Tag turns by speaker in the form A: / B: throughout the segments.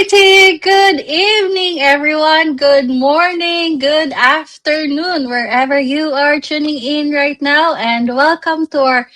A: Alrighty, good evening, everyone. Good morning, good afternoon, wherever you are tuning in right now, and welcome to our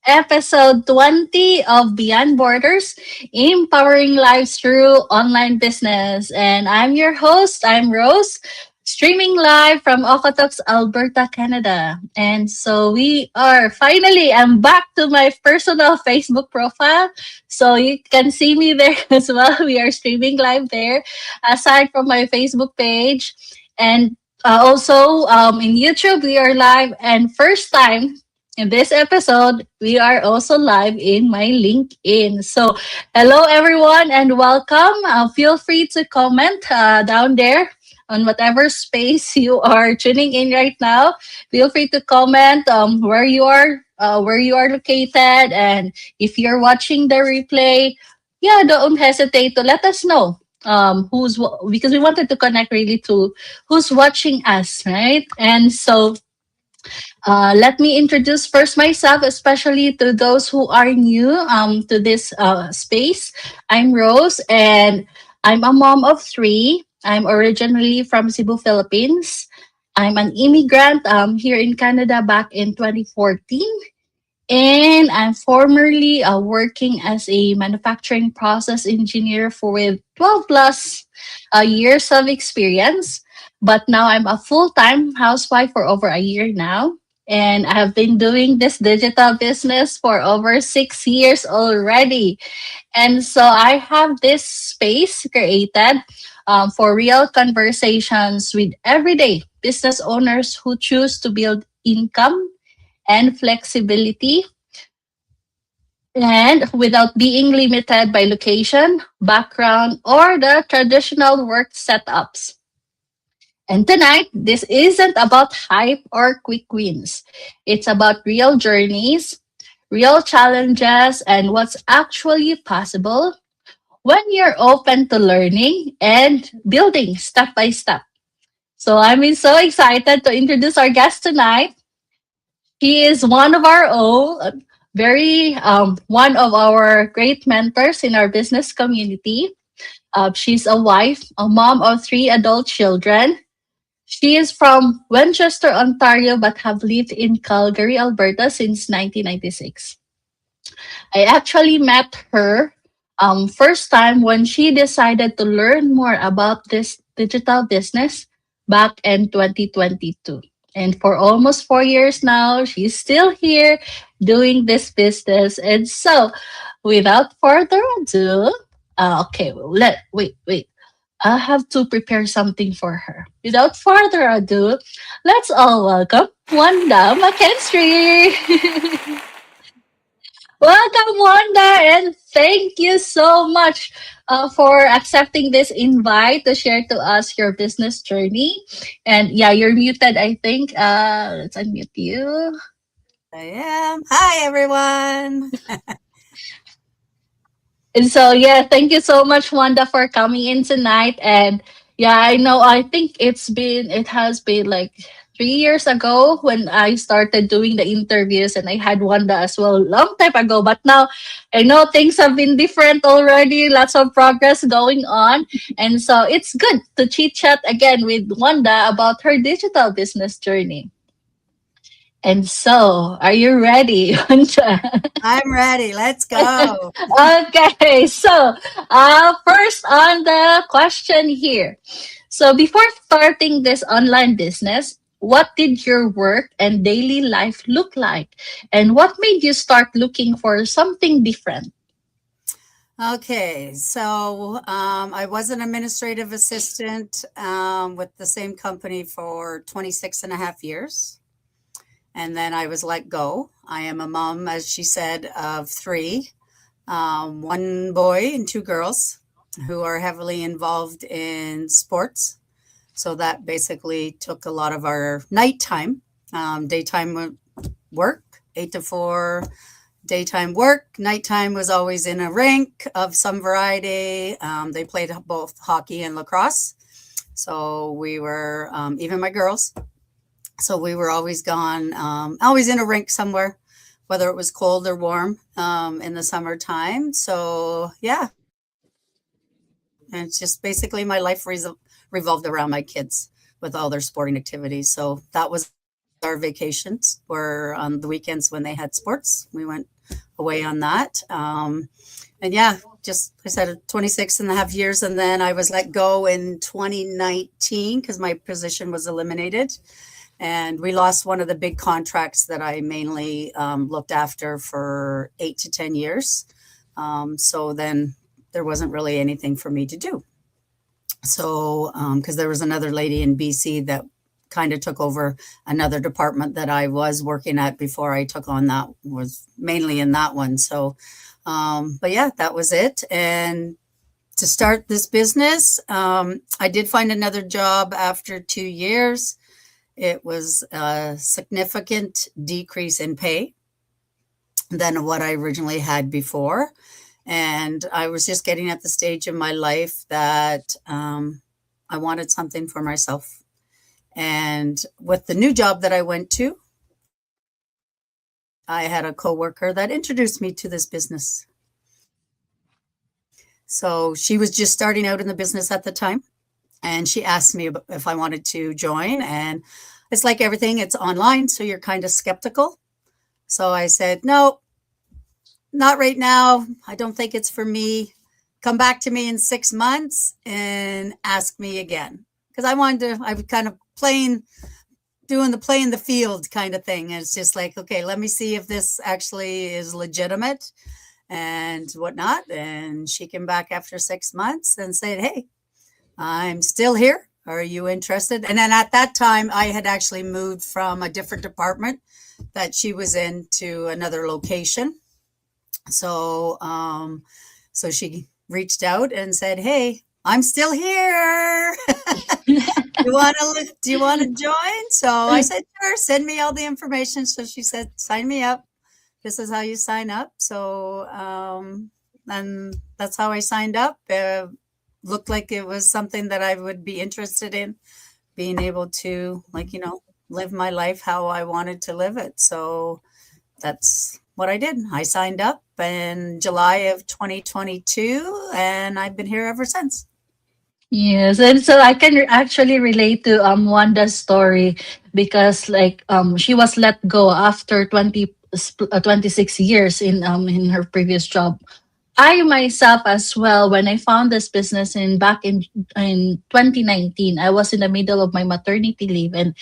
A: episode 20 of Beyond Borders, empowering lives through online business. And I'm your host, I'm Rose, streaming live from Okotoks, Alberta, Canada. And so I'm back to my personal Facebook profile. So you can see me there as well. We are streaming live there, aside from my Facebook page. And also in YouTube, we are live. And first time in this episode, we are also live in my LinkedIn. So, hello everyone and welcome. Feel free to comment down there on whatever space you are tuning in right now. Feel free to comment where you are located, and if you're watching the replay, yeah, don't hesitate to let us know. Because we wanted to connect really to who's watching us, right? And so let me introduce first myself, especially to those who are new to this space. I'm Rose, and I'm a mom of three. I'm originally from Cebu, Philippines. I'm an immigrant here in Canada back in 2014. And I'm formerly working as a manufacturing process engineer for with 12 plus years of experience. But now I'm a full time housewife for over a year now. And I have been doing this digital business for over 6 years already. And so I have this space created for real conversations with everyday business owners who choose to build income and flexibility and without being limited by location, background, or the traditional work setups. And tonight, this isn't about hype or quick wins. It's about real journeys, real challenges, and what's actually possible when you're open to learning and building step by step. So so excited to introduce our guest tonight. He is one of our own, very one of our great mentors in our business community. She's a wife, a mom of three adult children. She is from Winchester, Ontario, but have lived in Calgary, Alberta since 1996. I actually met her first time when she decided to learn more about this digital business back in 2022. And for almost 4 years now, she's still here doing this business. And so, without further ado, okay, wait. I have to prepare something for her. Without further ado, let's all welcome Wanda McKinstry. Welcome, Wanda, and thank you so much for accepting this invite to share to us your business journey. And yeah, you're muted, I think. Let's unmute you.
B: I am. Hi, everyone.
A: And so, yeah, thank you so much, Wanda, for coming in tonight. And yeah, I know, it has been like 3 years ago when I started doing the interviews, and I had Wanda as well long time ago. But now I know things have been different already, lots of progress going on. And so it's good to chit chat again with Wanda about her digital business journey. And so, are you ready, Wanda?
B: I'm ready. Let's go.
A: Okay, so first on the question here. So, before starting this online business, what did your work and daily life look like? And what made you start looking for something different?
B: Okay, so I was an administrative assistant with the same company for 26 and a half years. And then I was let go. I am a mom, as she said, of three, one boy and two girls who are heavily involved in sports. So that basically took a lot of our nighttime, daytime work, 8 to 4, daytime work. Nighttime was always in a rink of some variety. They played both hockey and lacrosse. So we were, even my girls, so we were always gone, always in a rink somewhere, whether it was cold or warm in the summertime. So yeah, And it's just basically my life revolved around my kids with all their sporting activities. So that was our vacations, were on the weekends when they had sports. We went away on that. And yeah, just I said 26 and a half years. And then I was let go in 2019 because my position was eliminated. And we lost one of the big contracts that I mainly looked after for 8 to 10 years. So then there wasn't really anything for me to do. So, because there was another lady in BC that kind of took over another department that I was working at before I took on that, was mainly in that one. So, but yeah, that was it. And to start this business, I did find another job after 2 years. It was a significant decrease in pay than what I originally had before. And I was just getting at the stage in my life that I wanted something for myself. And with the new job that I went to, I had a coworker that introduced me to this business. So she was just starting out in the business at the time. And she asked me if I wanted to join. And it's like everything, it's online. So you're kind of skeptical. So I said, no, not right now. I don't think it's for me. Come back to me in 6 months and ask me again. Because I was kind of doing the play in the field kind of thing. And it's just like, okay, let me see if this actually is legitimate and whatnot. And she came back after 6 months and said, hey, I'm still here. Are you interested? And then at that time, I had actually moved from a different department that she was in to another location. So, so she reached out and said, "Hey, I'm still here. Do you want to join?" So I said, "Sure. Send me all the information." So she said, "Sign me up. This is how you sign up." So, and that's how I signed up. Looked like it was something that I would be interested in, being able to, like, live my life how I wanted to live it. So that's what I did. I signed up in July of 2022, and I've been here ever since.
A: Yes, and so I can actually relate to Wanda's story because she was let go after 26 years in her previous job. I myself as well, when I found this business in 2019, I was in the middle of my maternity leave, and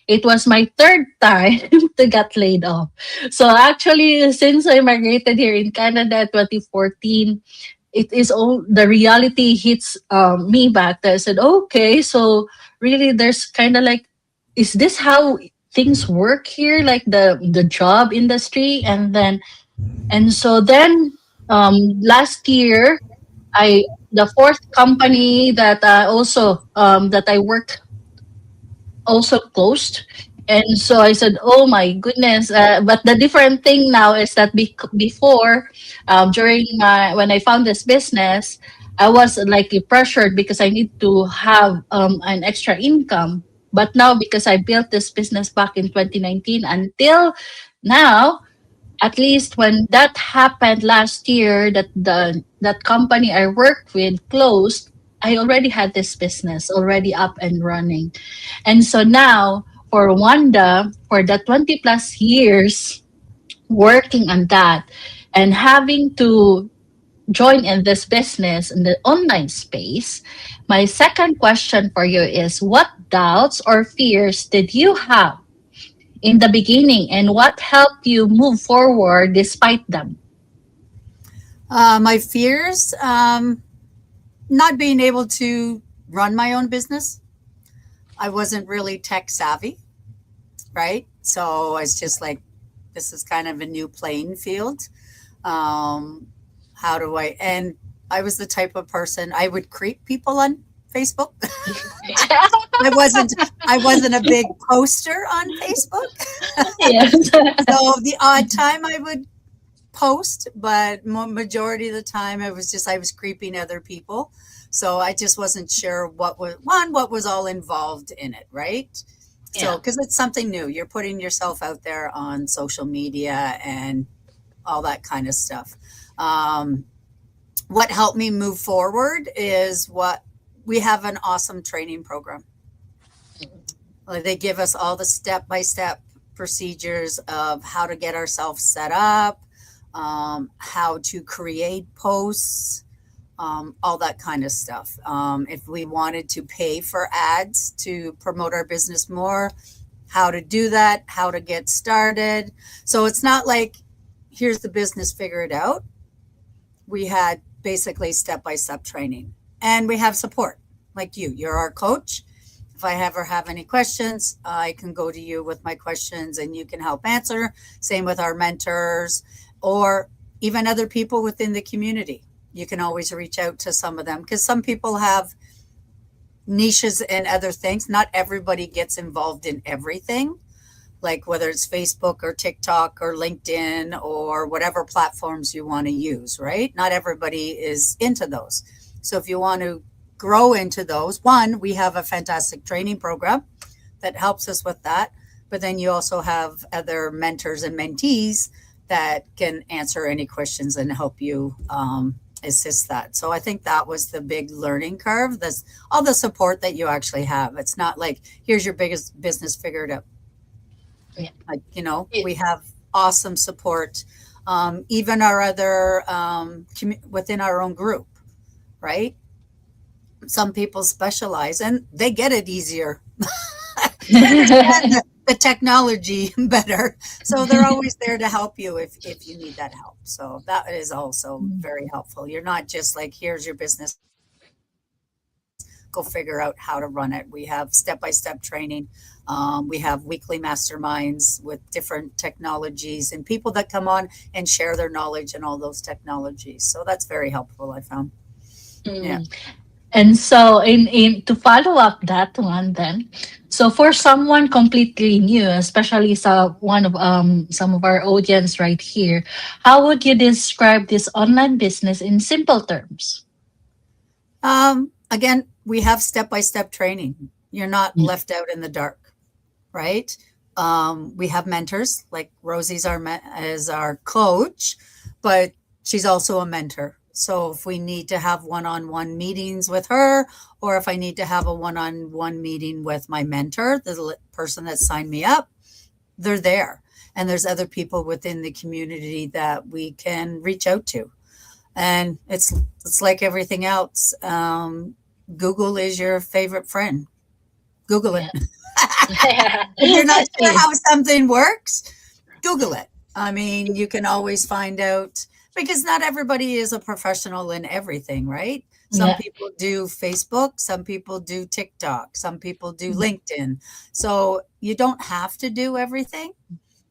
A: it was my third time to get laid off. So actually, since I migrated here in Canada 2014, it is all the reality hits me back. That I said, okay, so really, there's kind of like, is this how things work here, like the job industry? And so then last year, I the fourth company that I worked also closed. And so I said, "Oh my goodness!" But the different thing now is that before, during my when I found this business, I was like pressured because I need to have an extra income. But now, because I built this business back in 2019 until now, at least when that happened last year, that company I worked with closed, I already had this business already up and running. And so now, for Wanda, for the 20 plus years working on that and having to join in this business in the online space, my second question for you is, what doubts or fears did you have in the beginning, and what helped you move forward despite them?
B: My fears, not being able to run my own business. I wasn't really tech savvy, right? So it's just like, this is kind of a new playing field. Um, how do and I was the type of person, I would creep people on Facebook. I wasn't a big poster on Facebook.
A: Yes.
B: So the odd time I would post, but majority of the time I was creeping other people. So I just wasn't sure what was all involved in it, right? So
A: Yeah.
B: because it's something new, you're putting yourself out there on social media and all that kind of stuff. Um, what helped me move forward is what we have an awesome training program. They give us all the step by step procedures of how to get ourselves set up, how to create posts, all that kind of stuff. If we wanted to pay for ads to promote our business more, how to do that, how to get started. So it's not like, here's the business, figure it out. We had basically step by step training, and we have support like you. You're our coach. If I ever have any questions, I can go to you with my questions and you can help answer. Same with our mentors or even other people within the community. You can always reach out to some of them because some people have niches and other things. Not everybody gets involved in everything, like whether it's Facebook or TikTok or LinkedIn or whatever platforms you want to use, right? Not everybody is into those. So if you want to grow into those, one, we have a fantastic training program that helps us with that. But then you also have other mentors and mentees that can answer any questions and help you assist that. So I think that was the big learning curve. That's all the support that you actually have. It's not like, here's your biggest business figured out.
A: Yeah.
B: Like, we have awesome support. Even our other, within our own group, right? Some people specialize and they get it easier. They understand the technology better. So they're always there to help you if you need that help. So that is also very helpful. You're not just like, here's your business, go figure out how to run it. We have step-by-step training. We have weekly masterminds with different technologies and people that come on and share their knowledge and all those technologies. So that's very helpful, I found. Yeah.
A: And so in to follow up that one then, so for someone completely new, especially one of some of our audience right here, how would you describe this online business in simple terms?
B: Again, we have step-by-step training. You're not
A: Yeah.
B: left out in the dark, right? We have mentors, like Rosie's is our coach, but she's also a mentor. So if we need to have one-on-one meetings with her, or if I need to have a one-on-one meeting with my mentor, the person that signed me up, they're there. And there's other people within the community that we can reach out to. And it's like everything else. Google is your favorite friend. Google it.
A: Yeah.
B: If you're not sure
A: Yeah.
B: how something works, Google it. I mean, you can always find out because not everybody is a professional in everything, right? Some
A: Yeah.
B: people do Facebook, some people do TikTok, some people do LinkedIn. So you don't have to do everything.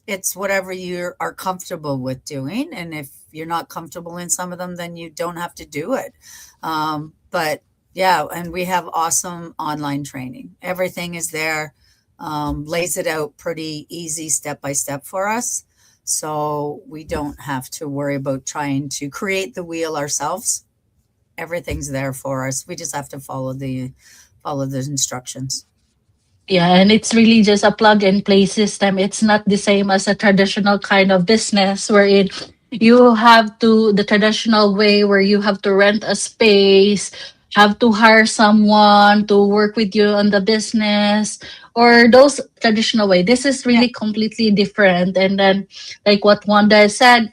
B: It's whatever you are comfortable with doing. And if you're not comfortable in some of them, then you don't have to do it. But yeah, and we have awesome online training. Everything is there, lays it out pretty easy step by step for us. So we don't have to worry about trying to create the wheel ourselves. Everything's there for us. We just have to follow the instructions.
A: Yeah, and it's really just a plug and play system. It's not the same as a traditional kind of business wherein you have to, the traditional way where you have to rent a space, have to hire someone to work with you on the business, or those traditional way. This is
B: Yeah,
A: really completely different. And then, like what Wanda said,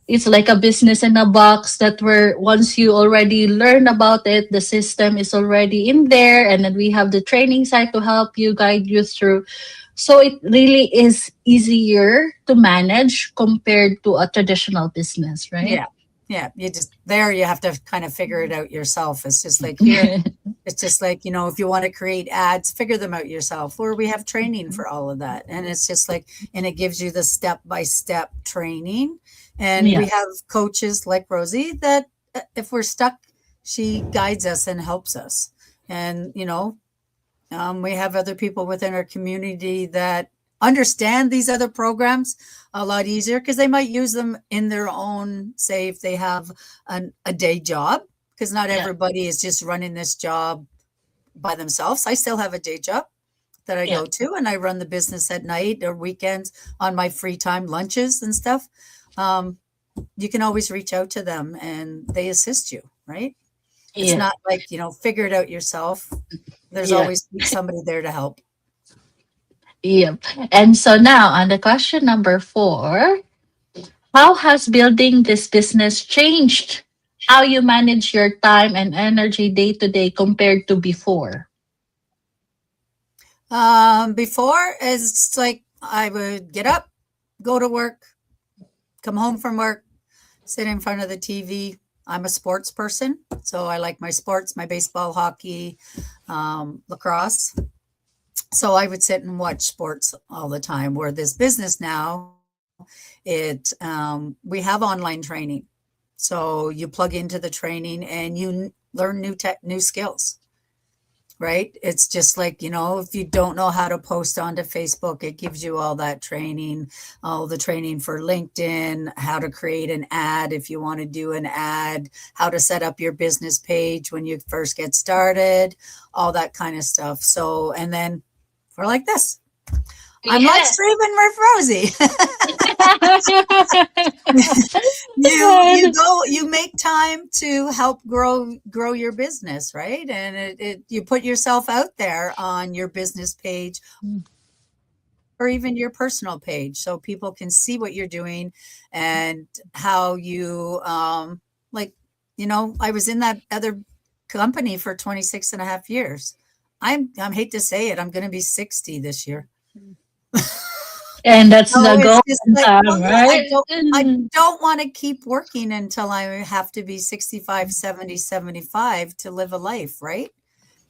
A: it's like a business in a box that where once you already learn about it, the system is already in there, and then we have the training site to help you guide you through. So it really is easier to manage compared to a traditional business, right?
B: yeah, yeah. You just there. You have to kind of figure it out yourself. It's just like here. It's just like, if you want to create ads, figure them out yourself. Or we have training for all of that. And it's just like, and it gives you the step by step training. And we
A: Yeah.
B: have coaches like Rosie that if we're stuck, she guides us and helps us. And, we have other people within our community that understand these other programs a lot easier because they might use them in their own, say, if they have a day job, because not
A: Yeah.
B: everybody is just running this job by themselves. I still have a day job that I
A: Yeah.
B: go to, and I run the business at night or weekends on my free time, lunches and stuff. Um, you can always reach out to them and they assist you, right? It's
A: Yeah.
B: not like, figure it out yourself. There's
A: Yeah.
B: always somebody there to help.
A: Yep. And so now on the question number 4, how has building this business changed how you manage your time and energy day to day compared to before?
B: Before, it's like I would get up, go to work, come home from work, sit in front of the TV. I'm a sports person, so I like my sports, my baseball, hockey, lacrosse. So I would sit and watch sports all the time. Where this business now, we have online training, so you plug into the training and you learn new skills. Right? It's just like, if you don't know how to post onto Facebook, it gives you all that training, all the training for LinkedIn, how to create an ad if you want to do an ad, how to set up your business page when you first get started, all that kind of stuff. So, and then we're like this. I'm live
A: Yes.
B: streaming with Rosie. You make time to help grow your business, right? And you put yourself out there on your business page or even your personal page so people can see what you're doing and how you like, I was in that other company for 26 and a half years. I hate to say it, I'm going to be 60 this year.
A: And that's
B: So
A: the
B: it's
A: golden
B: just like,
A: time,
B: well, yeah,
A: right?
B: I
A: Mm.
B: don't want to keep working until I have to be 65, 70, 75 to live a life, right?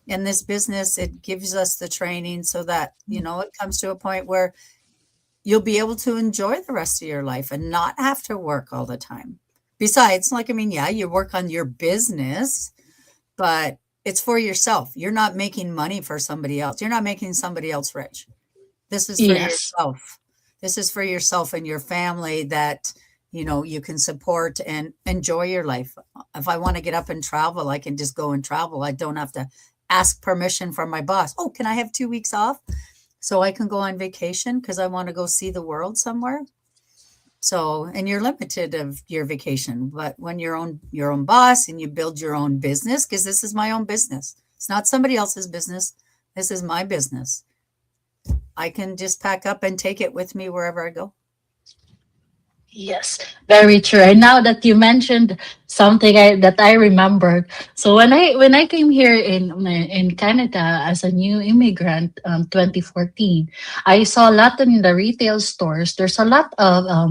B: In this business, it gives us the training so that, it comes to a point where you'll be able to enjoy the rest of your life and not have to work all the time. Besides, like, I mean, yeah, you work on your business, but it's for yourself. You're not making money for somebody else. You're not making somebody else rich. This is for
A: Yes.
B: yourself. This is for yourself and your family that, you can support and enjoy your life. If I want to get up and travel, I can just go and travel. I don't have to ask permission from my boss. Oh, can I have 2 weeks off so I can go on vacation because I want to go see the world somewhere? So, and you're limited of your vacation, but when you're your own boss and you build your own business, because this is my own business. It's not somebody else's business. This is my business. I can just pack up and take it with me wherever I go.
A: Yes, very true. And now that you mentioned something that I remembered, so when I came here in Canada as a new immigrant, 2014, I saw a lot in the retail stores. There's a lot of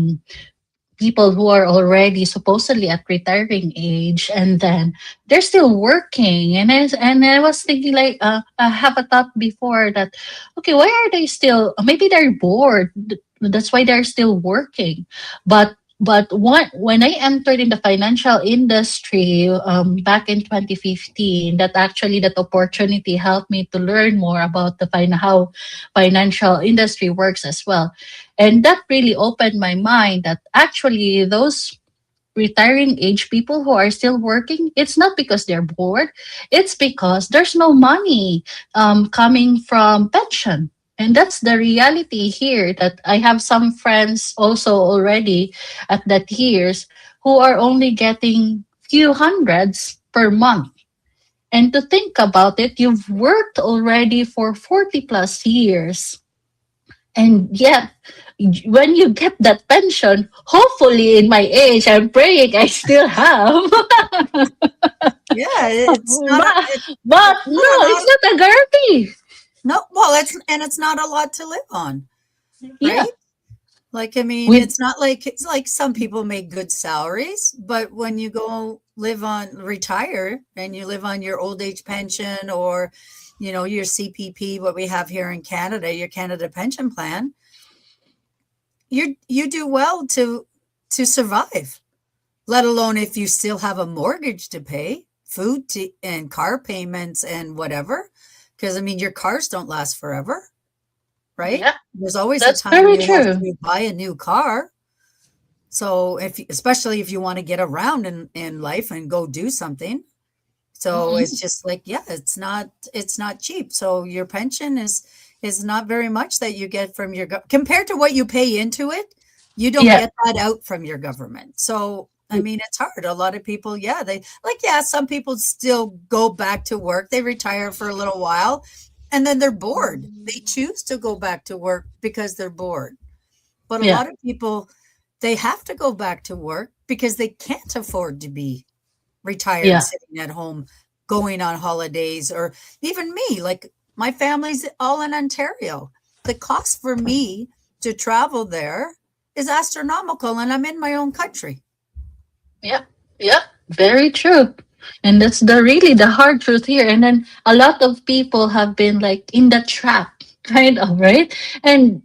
A: people who are already supposedly at retiring age, and then they're still working, and I was thinking like, I have a thought before that, okay, why are they still, maybe they're bored, that's why they're still working. But when I entered in the financial industry, back in 2015, that actually that opportunity helped me to learn more about how financial industry works as well. And that really opened my mind that actually those retiring age people who are still working, it's not because they're bored, it's because there's no money coming from pension. And that's the reality here, that I have some friends also already at that years who are only getting few hundreds per month. And to think about it, you've worked already for 40 plus years, and yet, when you get that pension, hopefully in my age, I'm praying I still have.
B: Yeah,
A: but,
B: it's
A: but no,
B: not a
A: it's
B: lot.
A: not a guarantee.
B: No, well, it's not a lot to live on,
A: Yeah.
B: right? Like, I mean,
A: With
B: it's not like it's like some people make good salaries, but when you go retire and you live on your old age pension or, your CPP, what we have here in Canada, your Canada pension plan, you do well to survive, let alone if you still have a mortgage to pay, and car payments and whatever. Because I mean, your cars don't last forever, right?
A: yeah,
B: There's always a
A: that's
B: time
A: very
B: you have
A: true.
B: to buy a new car. So especially if you want to get around in life and go do something. So it's
A: Mhm.
B: just like, yeah, it's not cheap. So your pension is not very much that you get from compared to what you pay into it. You don't
A: Yeah.
B: get that out from your government. So, I mean, it's hard. A lot of people, yeah, they like, yeah, some people still go back to work. They retire for a little while and then they're bored. They choose to go back to work because they're bored. But a
A: Yeah.
B: lot of people, they have to go back to work because they can't afford to be retired
A: Yeah.
B: sitting at home going on holidays, or even me, like my family's all in Ontario. The cost for me to travel there is astronomical and I'm in my own country.
A: Yeah, yeah, very true. And that's the really the hard truth here. And then a lot of people have been like in the trap, kind of, right? And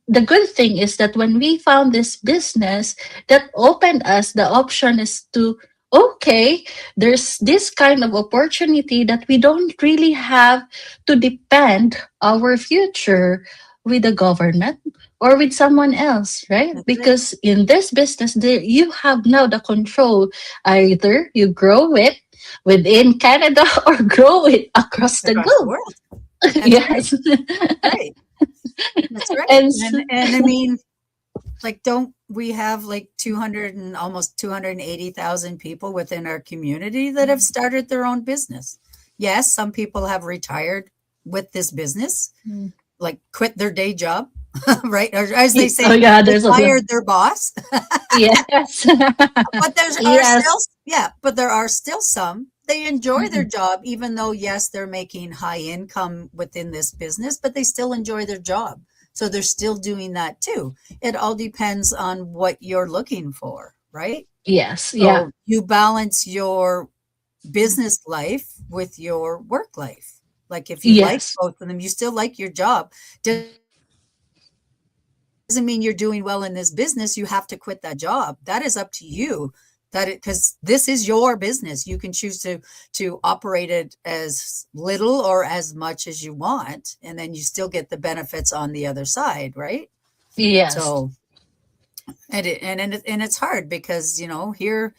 A: the good thing is that when we found this business that opened us the option is to okay, there's this kind of opportunity that we don't really have to depend our future with the government or with someone else, right?
B: That's it.
A: Because in this business, there you have now the control. Either you grow it within Canada or grow it across the
B: Across the
A: globe.
B: world. That's right.
A: Yes.
B: Right. That's right.
A: and
B: And I mean, like, don't we have like 200 and almost 280,000 people within our community that have started their own business? Yes, some people have retired with this business, like quit their day job, right? Or as they
A: oh
B: say,
A: yeah,
B: they
A: there's a
B: fired their boss.
A: yes.
B: But there's are still,
A: yes.
B: yeah, but there are still some. They enjoy their
A: Mm-mm.
B: job, even though, yes, they're making high income within this business, but they still enjoy their job. So they're still doing that too. It all depends on what you're looking for, right?
A: Yes. Yeah.
B: So you balance your business life with your work life. Like if you like
A: Yes.
B: both of them, you still like your job. Doesn't mean you're doing well in this business. You have to quit that job. That is up to you. That it because this is your business. You can choose to operate it as little or as much as you want, and then you still get the benefits on the other side, right?
A: Yes.
B: So and it's hard because here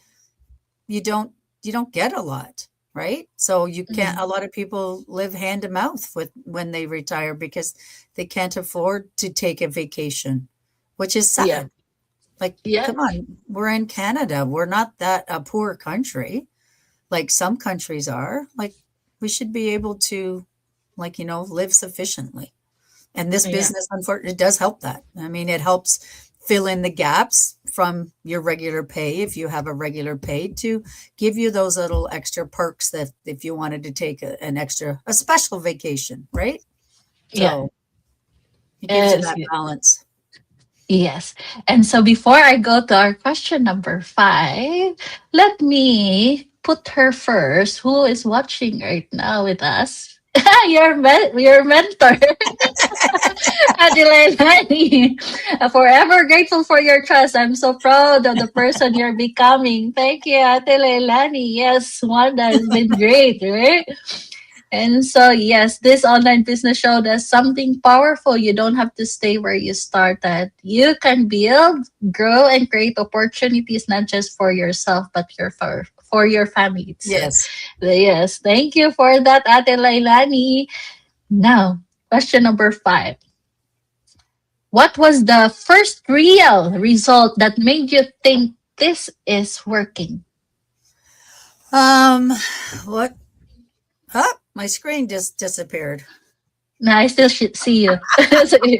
B: you don't you don't get a lot, right? So you can't.
A: Mhm.
B: A lot of people live hand to mouth with when they retire because they can't afford to take a vacation, which is
A: Yeah.
B: sad. Like,
A: Yeah.
B: come on, we're in Canada. We're not that a poor country like some countries are. Like, we should be able to, like, live sufficiently. And this
A: Yeah.
B: business, unfortunately, it does help that. I mean, it helps fill in the gaps from your regular pay, if you have a regular pay, to give you those little extra perks that if you wanted to take a special vacation, right?
A: Yeah.
B: So it gives you
A: Yes.
B: that balance.
A: Yes. And so before I go to our question number 5, let me put her first, who is watching right now with us. Your mentor, Adelaide. Forever grateful for your trust. I'm so proud of the person you're becoming. Thank you, Adelaide. Yes, Wanda has been great, right? And so, yes, this online business showed us something powerful. You don't have to stay where you started. You can build, grow, and create opportunities not just for yourself, but for your family too.
B: Yes.
A: Yes, thank you for that, Ate Lailani. Now, question number 5. What was the first real result that made you think this is working?
B: Um, what? Oh, my screen just disappeared.
A: No, I still see you. So, yeah,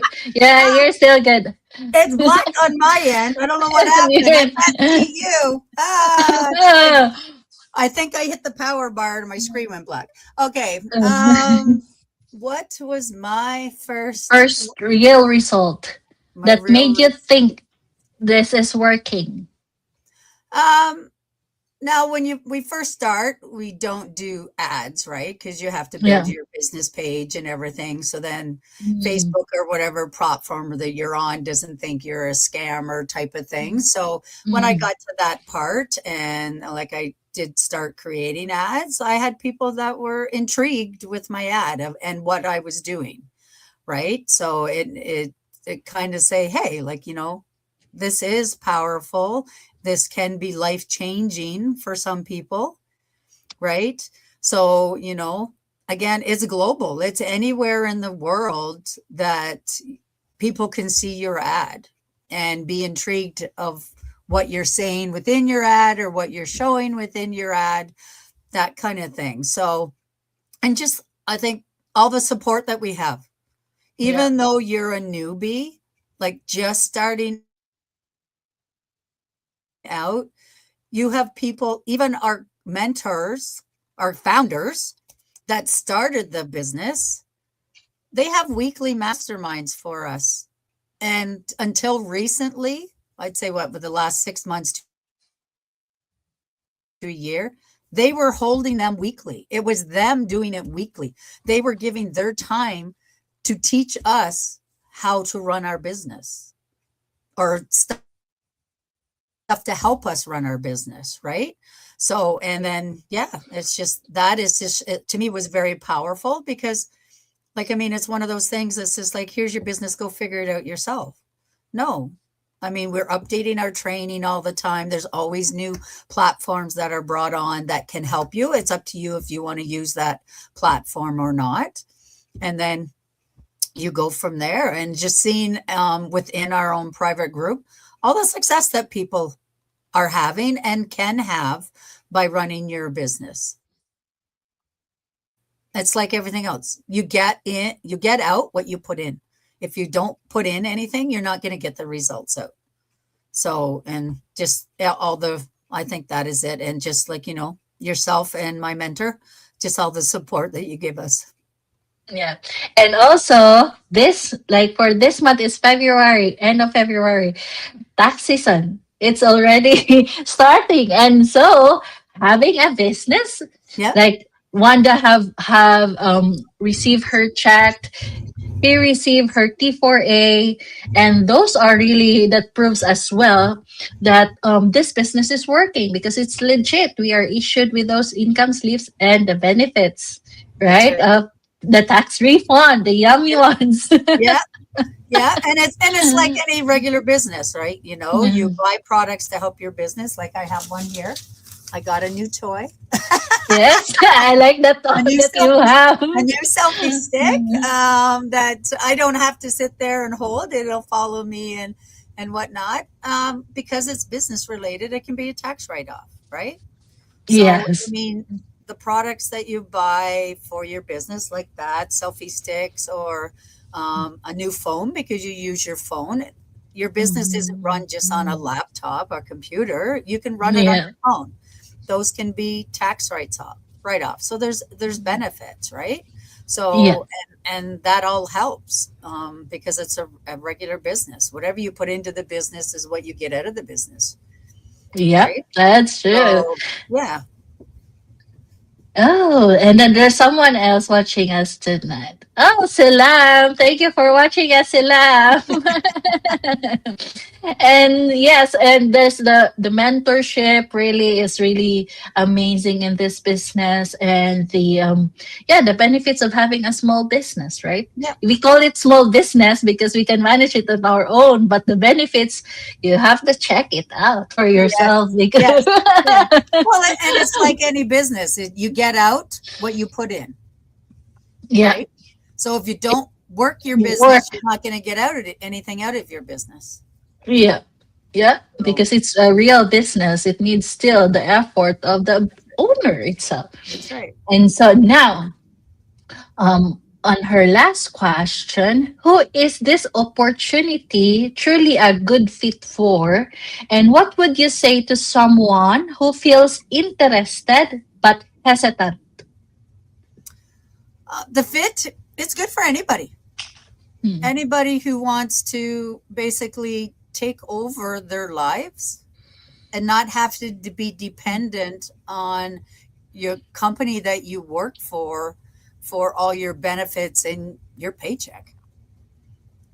B: Ah,
A: you're still good.
B: it's black on my end. I don't know what happened. I can't see you. I think I hit the power bar and my screen went black. Okay. What was my first,
A: First real result
B: my
A: that
B: real,
A: made you think this is working.
B: um, now when we first start, we don't do ads, right? Because you have to build
A: Yeah.
B: your business page and everything. So then
A: Mm,
B: Facebook or whatever platform that you're on doesn't think you're a scammer type of thing. So when I
A: mm,
B: got to that part and like I did start creating ads, I had people that were intrigued with my ad and what I was doing, right? So it kind of say, hey, like, this is powerful. This can be life changing for some people, right? So, again, it's global. It's anywhere in the world that people can see your ad. and be intrigued of what you're saying within your ad or what you're showing within your ad, that kind of thing. So, and just, I think all the support that we have,
A: Yeah.
B: even though you're a newbie, like just starting out, you have people, even our mentors, our founders that started the business, they have weekly masterminds for us. And until recently, I'd say what, with the last 6 months to a year, they were holding them weekly. It was them doing it weekly. They were giving their time to teach us how to run our business or stuff to help us run our business, right? So, and then, yeah, it's just, that is just, to me was very powerful because, like, I mean, it's one of those things that's just like, here's your business, go figure it out yourself. No, I mean, we're updating our training all the time. There's always new platforms that are brought on that can help you. It's up to you if you want to use that platform or not. And then you go from there. And just seeing within our own private group all the success that people are having and can have by running your business. It's like everything else. You get in, you get out what you put in. If you don't put in anything, you're not going to get the results out. So, and just, yeah, I think that is it. And just like, yourself and my mentor, just all the support that you give us.
A: Yeah. And also, this, like for this month is February, end of February, tax season. It's already starting. And so having a business,
B: Yep.
A: like Wanda have received her check, she received her T4A, and those are really that proves as well that this business is working because it's legit. We are issued with those income slips and the benefits,
B: That's
A: right?
B: right.
A: The tax refund, the yummy
B: Yep.
A: ones.
B: Yeah. Yeah. And it's like any regular business, right? You
A: Mhm.
B: buy products to help your business. Like I have one here. I got a new toy,
A: Yes, I like that
B: a
A: thought
B: new
A: that you
B: selfie,
A: have.
B: a new selfie stick that I don't have to sit there and hold. It'll follow me and whatnot. Because it's business related, it can be a tax write off, right? So, I
A: Yes.
B: mean, the products that you buy for your business, like that, selfie sticks or a new phone because you use your phone. Your business isn't run just on a
A: Mhm.
B: laptop or computer. You can run it on
A: Yeah.
B: your phone. Those can be tax write off. So there's benefits, right?
A: Yeah.
B: So and that all helps because it's a regular business. Whatever you put into the business is what you get out of the business,
A: Yep.
B: right?
A: That's true.
B: So yeah.
A: Oh, and then there's someone else watching us tonight. Oh, Salam. Thank you for watching us, Salam. And yes, and there's the mentorship really is really amazing in this business, and the yeah, the benefits of having a small business, right?
B: Yeah.
A: We call it small business because we can manage it on our own, but the benefits, you have to check it out for yourself
B: Yes,
A: because
B: yes, yeah. Well, and it's like any business, you get out what you put in,
A: yeah,
B: right? So if you don't work your
A: you work.
B: business, you're not going to get out of it, anything out of your business.
A: Yeah. Yeah,
B: So
A: because it's a real business. It needs still the effort of the owner itself.
B: that's right.
A: And so now, on her last question, who is this opportunity truly a good fit for? And what would you say to someone who feels interested but hesitant?
B: The fit, it's good for anybody.
A: Hmm.
B: Anybody who wants to basically take over their lives and not have to be dependent on your company that you work for all your benefits and your paycheck,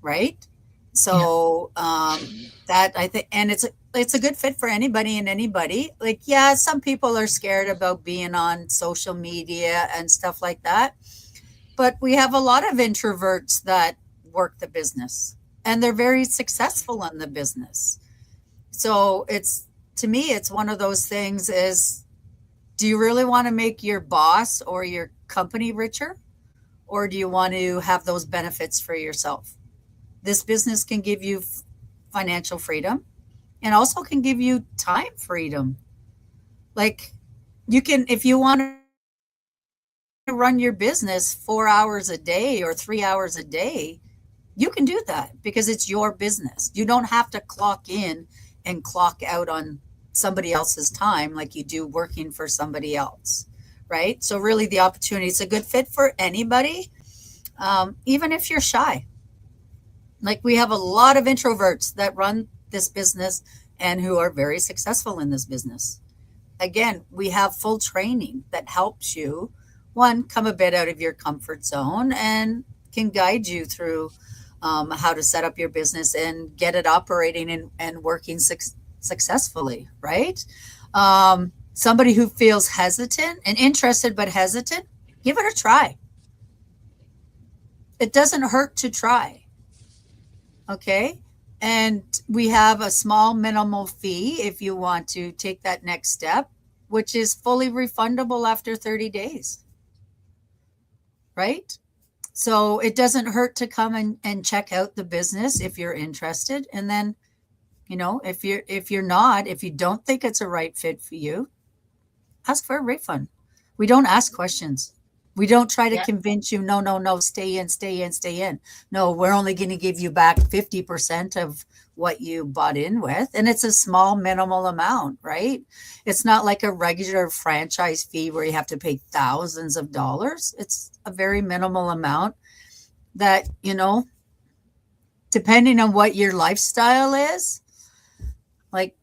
B: right?
A: Yeah.
B: So that I think, and it's a good fit for anybody and anybody. Like, yeah, some people are scared about being on social media and stuff like that, but we have a lot of introverts that work the business and they're very successful in the business. So it's, to me, it's one of those things is, do you really want to make your boss or your company richer, or do you want to have those benefits for yourself? This business can give you financial freedom and also can give you time freedom. Like you can, if you want to run your business 4 hours a day or 3 hours a day, you can do that because it's your business. You don't have to clock in and clock out on somebody else's time like you do working for somebody else, right? So really the opportunity, it's a good fit for anybody, even if you're shy. Like we have a lot of introverts that run this business and who are very successful in this business. Again, we have full training that helps you, one, come a bit out of your comfort zone and can guide you through how to set up your business and get it operating and working successfully, right? Somebody who feels hesitant and interested but hesitant, give it a try. It doesn't hurt to try. Okay. And we have a small minimal fee if you want to take that next step, which is fully refundable after 30 days, right? So it doesn't hurt to come and check out the business if you're interested. And then, if you don't think it's a right fit for you, ask for a refund. We don't ask questions. We don't try to
A: Yeah.
B: convince you, no, no, no, stay in, stay in, stay in. No, we're only going to give you back 50% of what you bought in with. And it's a small, minimal amount, right? It's not like a regular franchise fee where you have to pay thousands of dollars. It's a very minimal amount that, depending on what your lifestyle is, like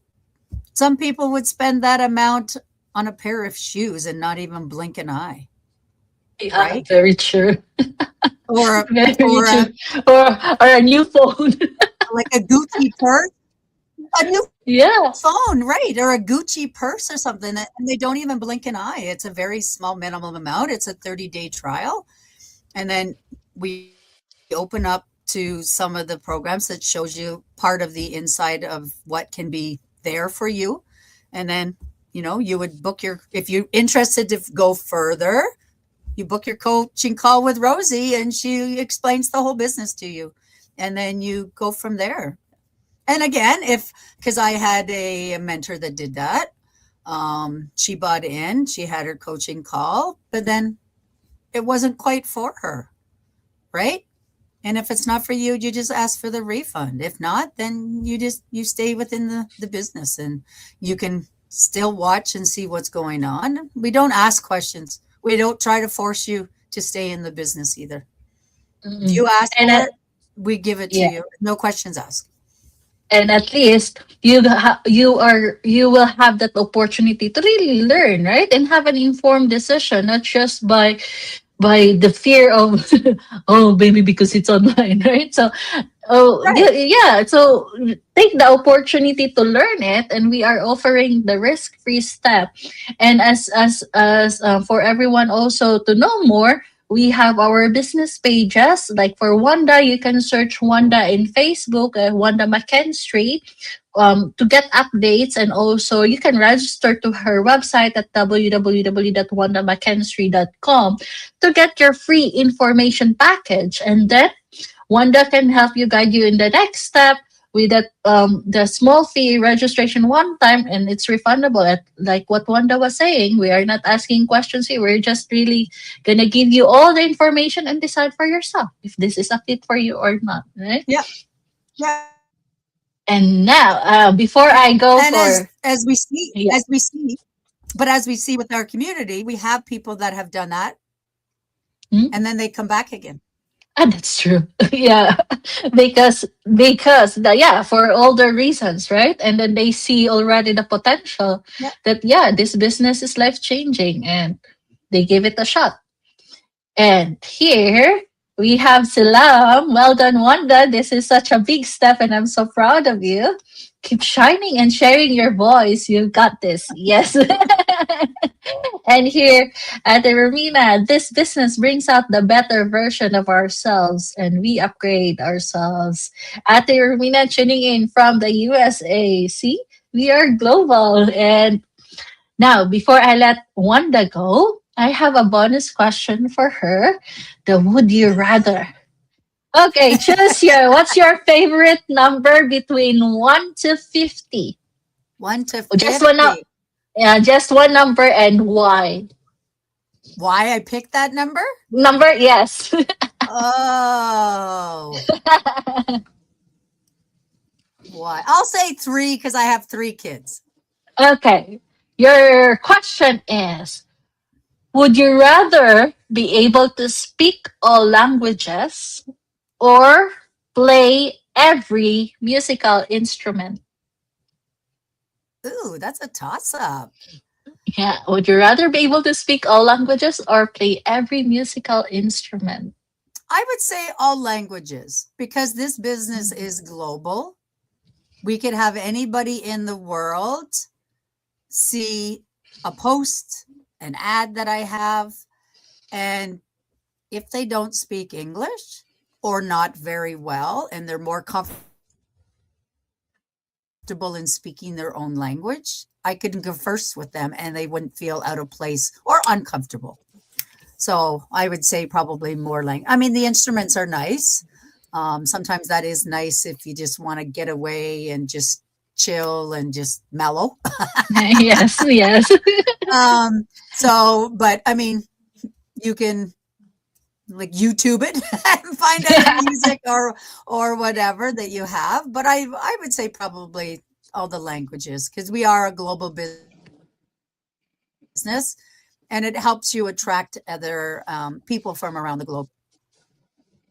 B: some people would spend that amount on a pair of shoes and not even blink an eye,
A: Yeah,
B: right?
A: very true.
B: Or
A: Very
B: or
A: true. Or a new phone.
B: like a Gucci purse, a new
A: Yeah.
B: phone, right? Or a Gucci purse or something, and they don't even blink an eye. It's a very small minimum amount. It's a 30-day trial, and then we open up to some of the programs that shows you part of the inside of what can be there for you, and then you would book your, if you're interested to go further, you book your coaching call with Rosie and she explains the whole business to you. And then you go from there. And again, if, because I had a mentor that did that, she bought in, she had her coaching call, but then it wasn't quite for her, right? And if it's not for you, you just ask for the refund. If not, then you stay within the business and you can still watch and see what's going on. We don't ask questions. We don't try to force you to stay in the business either. If
A: Mm-mm.
B: you ask
A: And
B: for it, we give it to
A: yeah,
B: you. No questions asked.
A: and at least you will have that opportunity to really learn, right, and have an informed decision, not just by the fear of oh maybe because it's online, right? So oh
B: Right.
A: yeah, so take the opportunity to learn it, and we are offering the risk-free step. And as for everyone also to know more, we have our business pages. Like for Wanda, you can search Wanda in Facebook, Wanda McKinstry, to get updates, and also you can register to her website at www.wandamckinstry.com to get your free information package. And then Wanda can help you, guide you in the next step with that the small fee registration one time, and it's refundable. At like what Wanda was saying, we are not asking questions here. We're just really gonna give you all the information and decide for yourself if this is a fit for you or not, right?
B: Yeah. Yeah.
A: And now, before
B: And
A: I go
B: as
A: for
B: we see,
A: yeah,
B: but as we see with our community, we have people that have done that
A: hmm?
B: and then they come back again.
A: That's true. Yeah, yeah, for all the reasons, right? And then they see already the potential
B: Yeah.
A: that yeah, this business is life changing, and they give it a shot. And here we have Silam. Well done, Wanda. This is such a big step, and I'm so proud of you. Keep shining and sharing your voice. You got this. Yes. And here at the Romina, this business brings out the better version of ourselves, and we upgrade ourselves. At the Romina, tuning in from the USA. See, we are global. And now, before I let Wanda go, I have a bonus question for her. The would you rather? Okay, choose your what's your favorite number between 1 to 50?
B: 1 to
A: Just one nu-
B: 50.
A: yeah, just one number and why?
B: Why I picked that number?
A: Number, yes.
B: Oh, why? I'll say 3 because I have 3 kids.
A: Okay. Your question is, would you rather be able to speak all languages or play every musical instrument?
B: Ooh, that's a toss up.
A: Yeah, would you rather be able to speak all languages or play every musical instrument?
B: I would say all languages because this business is global. We could have anybody in the world see a post, an ad that I have, and if they don't speak English or not very well and they're more comfortable in speaking their own language, I could converse with them and they wouldn't feel out of place or uncomfortable. So I would say probably more like, I mean, the instruments are nice. Sometimes that is nice if you just want to get away and just chill and just mellow.
A: Yes, yes.
B: But I mean, you can like YouTube it and find other music or whatever that you have. But I would say probably all the languages because we are a global business and it helps you attract other people from around the globe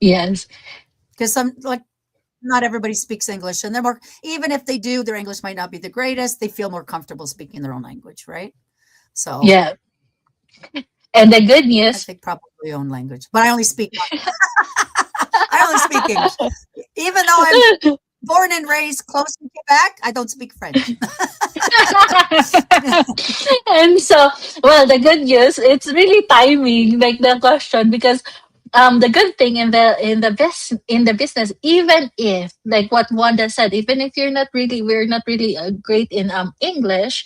A: Yes.
B: because some like not everybody speaks English and they're more even if they do, their English might not be the greatest. They feel more comfortable speaking their own language, right? So
A: Yeah. And the good
B: I
A: news.
B: think probably own language, but I only speak English. Even though I'm born and raised close to Quebec, I don't speak French.
A: And so, well, the good news, it's really timing, like the question, because the good thing in the business, even if like what Wanda said, even if we're not really great in English,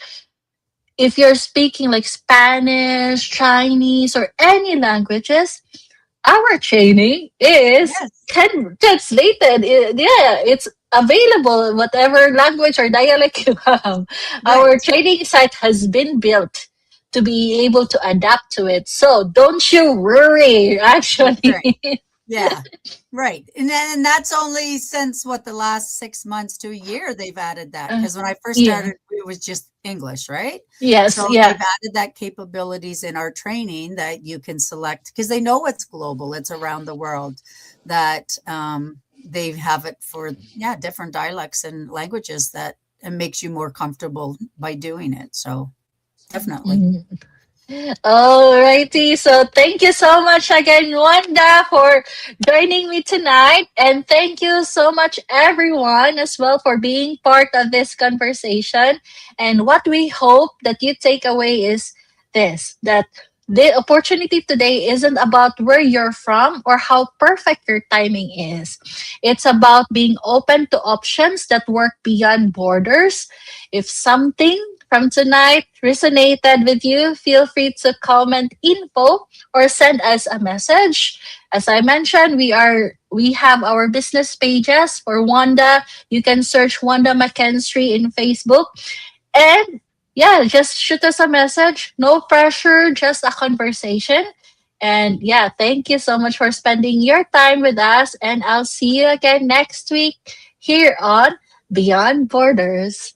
A: if you're speaking like Spanish, Chinese, or any languages, our training is
B: Yes,
A: translated. Yeah, it's available, whatever language or dialect you have. Our
B: right.
A: training site has been built to be able to adapt to it. So don't you worry,
B: That's
A: actually.
B: right. Yeah, right. And that's only since what the last 6 months to a year they've added that.
A: Uh,
B: Because when I first
A: yeah.
B: started, it was just English, right?
A: Yes,
B: So they've
A: yeah.
B: added that capabilities in our training that you can select because they know it's global, it's around the world, that they have it for different dialects and languages that it makes you more comfortable by doing it. So definitely.
A: Mhm. Alrighty, so thank you so much again, Wanda, for joining me tonight. And thank you so much, everyone, as well, for being part of this conversation. And what we hope that you take away is this, that the opportunity today isn't about where you're from or how perfect your timing is. It's about being open to options that work beyond borders. If something from tonight resonated with you, feel free to comment info or send us a message. As I mentioned, we have our business pages for Wanda. You can search Wanda McKenstry in Facebook. And yeah, just shoot us a message. No pressure, just a conversation. And yeah, thank you so much for spending your time with us. And I'll see you again next week here on Beyond Borders.